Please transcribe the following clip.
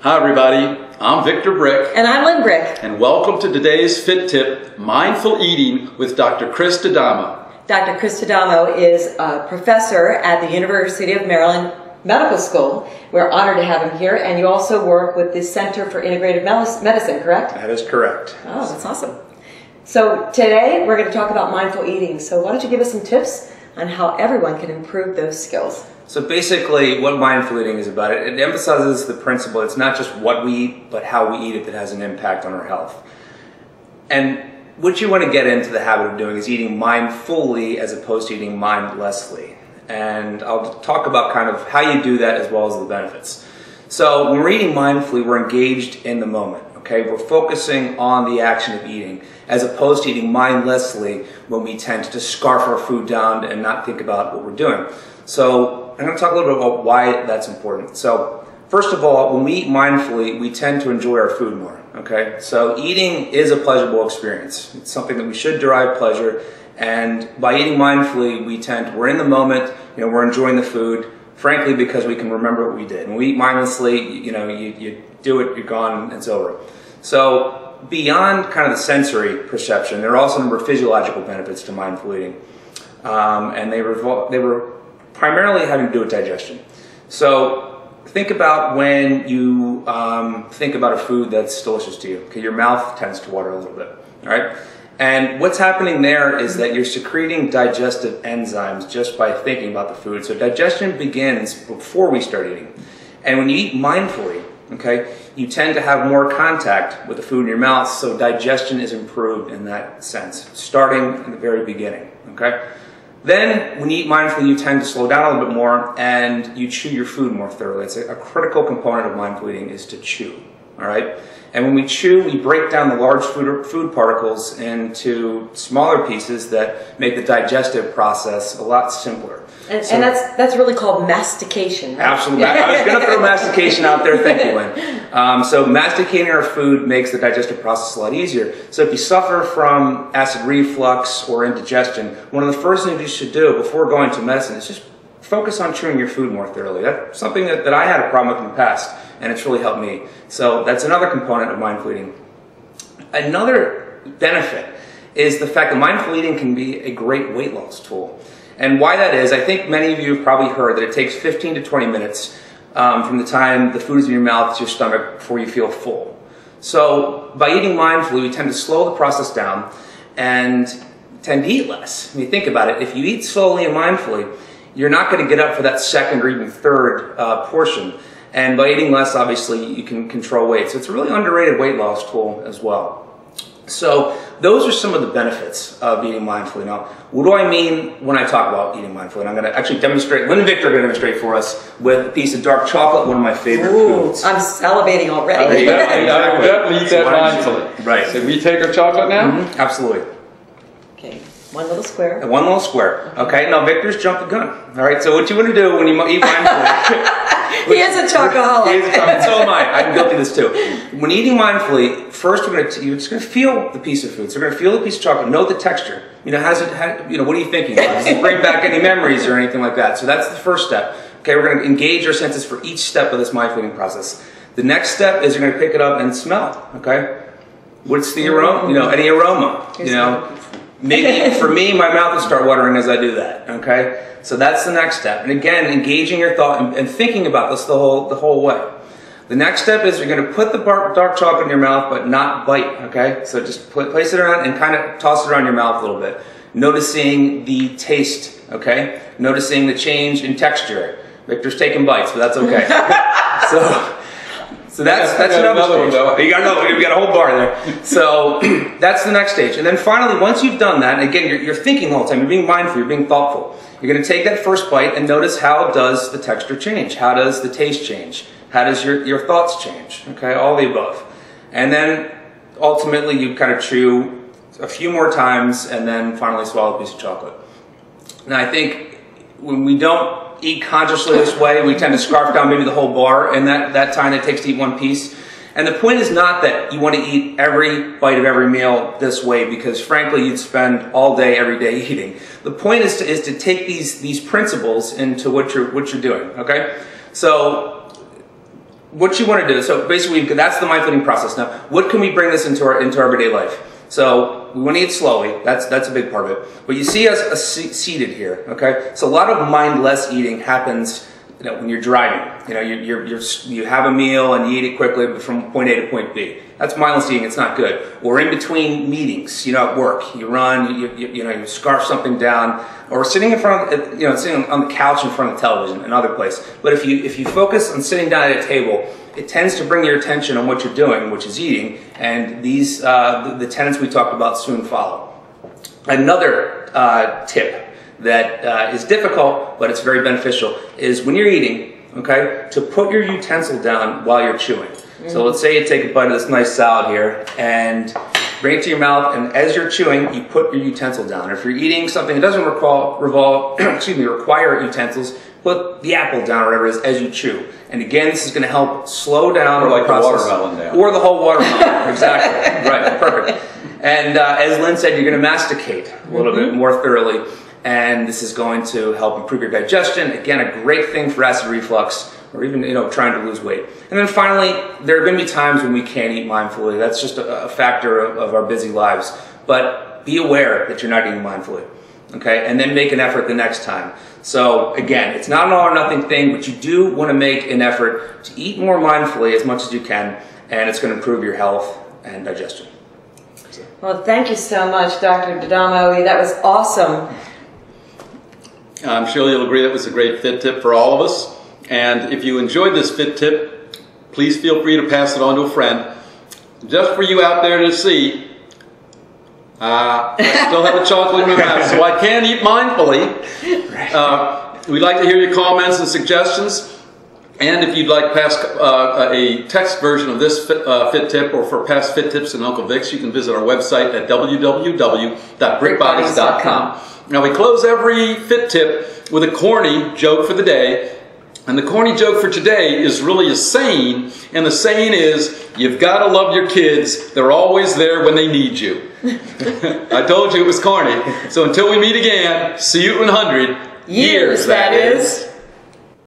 Hi everybody, I'm Victor Brick. And I'm Lynn Brick. And welcome to today's Fit Tip, Mindful Eating with Dr. Chris D'Adamo. Dr. Chris D'Adamo is a professor at the University of Maryland Medical School. We're honored to have him here, and you also work with the Center for Integrative Medicine, correct? That is correct. Oh, that's awesome. So today we're going to talk about mindful eating. So why don't you give us some tips on how everyone can improve those skills? So basically what mindful eating is about, it emphasizes the principle, it's not just what we eat, but how we eat it that has an impact on our health. And what you want to get into the habit of doing is eating mindfully as opposed to eating mindlessly. And I'll talk about kind of how you do that as well as the benefits. So when we're eating mindfully, we're engaged in the moment, okay? We're focusing on the action of eating as opposed to eating mindlessly when we tend to just scarf our food down and not think about what we're doing. So I'm going to talk a little bit about why that's important. So first of all, when we eat mindfully, we tend to enjoy our food more, okay? So eating is a pleasurable experience. It's something that we should derive pleasure, and by eating mindfully, we're in the moment, we're enjoying the food, frankly, because we can remember what we did. When we eat mindlessly, you do it, you're gone, it's over. So beyond kind of the sensory perception, there are also a number of physiological benefits to mindful eating, and they were primarily having to do with digestion. So think about when you think about a food that's delicious to you. Okay, your mouth tends to water a little bit, all right? And what's happening there is that you're secreting digestive enzymes just by thinking about the food. So digestion begins before we start eating. And when you eat mindfully, okay, you tend to have more contact with the food in your mouth, so digestion is improved in that sense, starting in the very beginning, okay? Then, when you eat mindfully, you tend to slow down a little bit more and you chew your food more thoroughly. It's a critical component of mindful eating is to chew, all right? And when we chew, we break down the large food particles into smaller pieces that make the digestive process a lot simpler. And that's really called mastication, right? Absolutely. I was going to throw mastication out there. Thank you, Lynn. So masticating our food makes the digestive process a lot easier. So if you suffer from acid reflux or indigestion, one of the first things you should do before going to medicine is just focus on chewing your food more thoroughly. That's something that I had a problem with in the past, and it's really helped me. So that's another component of mindful eating. Another benefit is the fact that mindful eating can be a great weight loss tool. And why that is, I think many of you have probably heard that it takes 15 to 20 minutes from the time the food is in your mouth to your stomach before you feel full. So by eating mindfully, we tend to slow the process down and tend to eat less. When you think about it, if you eat slowly and mindfully, you're not going to get up for that second or even third portion. And by eating less, obviously, you can control weight. So it's a really underrated weight loss tool as well. So those are some of the benefits of eating mindfully. Now, what do I mean when I talk about eating mindfully? And I'm going to actually demonstrate, Lynn and Victor are going to demonstrate for us with a piece of dark chocolate, one of my favorite foods. I'm salivating already. I definitely eat that mindfully. Right. So we take our chocolate now? Mm-hmm. Absolutely. Okay, one little square. And one little square. Okay, now Victor's jumped the gun. All right, so what you want to do when you eat mindfully... He is a chocoholic. He is a chocoholic. So am I. I can go through this too. When eating mindfully, first you're just going to feel the piece of food. So you're going to feel the piece of chocolate, note the texture. What are you thinking about? Does it bring back any memories or anything like that? So that's the first step. Okay, we're going to engage our senses for each step of this mindful eating process. The next step is you're going to pick it up and smell. Okay, what's the aroma? Any aroma. Maybe for me, my mouth will start watering as I do that. Okay. So that's the next step. And again, engaging your thought and thinking about this the whole way. The next step is you're going to put the dark chocolate in your mouth, but not bite, okay? So just place it around and kind of toss it around your mouth a little bit. Noticing the taste, okay? Noticing the change in texture. Victor's taking bites, but that's okay. So that's another stage. You got a whole bar there. So that's the next stage. And then finally, once you've done that, and again, you're thinking the whole time. You're being mindful. You're being thoughtful. You're going to take that first bite and notice how does the texture change? How does the taste change? How does your thoughts change? Okay, all the above. And then ultimately you kind of chew a few more times and then finally swallow a piece of chocolate. Now I think when we don't eat consciously this way, we tend to scarf down maybe the whole bar in that time it takes to eat one piece. And the point is not that you want to eat every bite of every meal this way, because frankly you'd spend all day every day eating. The point is to take these principles into what you're doing, okay? So what you want to do, so basically that's the mindful eating process. Now, what can we bring this into our everyday life? So we want to eat slowly. That's a big part of it. But you see us seated here, okay? So a lot of mindless eating happens, when you're driving. You have a meal and you eat it quickly from point A to point B. That's mindless eating. It's not good. Or in between meetings, at work, you run, you scarf something down, or sitting in front of, sitting on the couch in front of the television, another place. But if you focus on sitting down at a table, it tends to bring your attention on what you're doing, which is eating, and these the tenets we talked about soon follow. Another tip that is difficult, but it's very beneficial, is when you're eating, okay, to put your utensil down while you're chewing. So let's say you take a bite of this nice salad here and bring it to your mouth, and as you're chewing, you put your utensil down. If you're eating something that doesn't require utensils, put the apple down or whatever it is as you chew. And again, this is going to help slow down the process. The watermelon down. Or the whole watermelon. Exactly. Right. Perfect. And as Lynn said, you're going to masticate a little bit more thoroughly. And this is going to help improve your digestion. Again, a great thing for acid reflux, or even trying to lose weight. And then finally, there are going to be times when we can't eat mindfully. That's just a factor of our busy lives. But be aware that you're not eating mindfully, okay? And then make an effort the next time. So again, it's not an all or nothing thing, but you do want to make an effort to eat more mindfully as much as you can, and it's going to improve your health and digestion. Well, thank you so much, Dr. D'Adamo. That was awesome. I'm sure you'll agree that was a great fit tip for all of us. And if you enjoyed this fit tip, please feel free to pass it on to a friend. Just for you out there to see, I still have a chocolate in my mouth, so I can eat mindfully. We'd like to hear your comments and suggestions. And if you'd like a text version of this fit tip, or for past fit tips and Uncle Vic's, you can visit our website at www.brickbodies.com. Now, we close every fit tip with a corny joke for the day. And the corny joke for today is really a saying. And the saying is, you've got to love your kids. They're always there when they need you. I told you it was corny. So until we meet again, see you in 100 years, that is.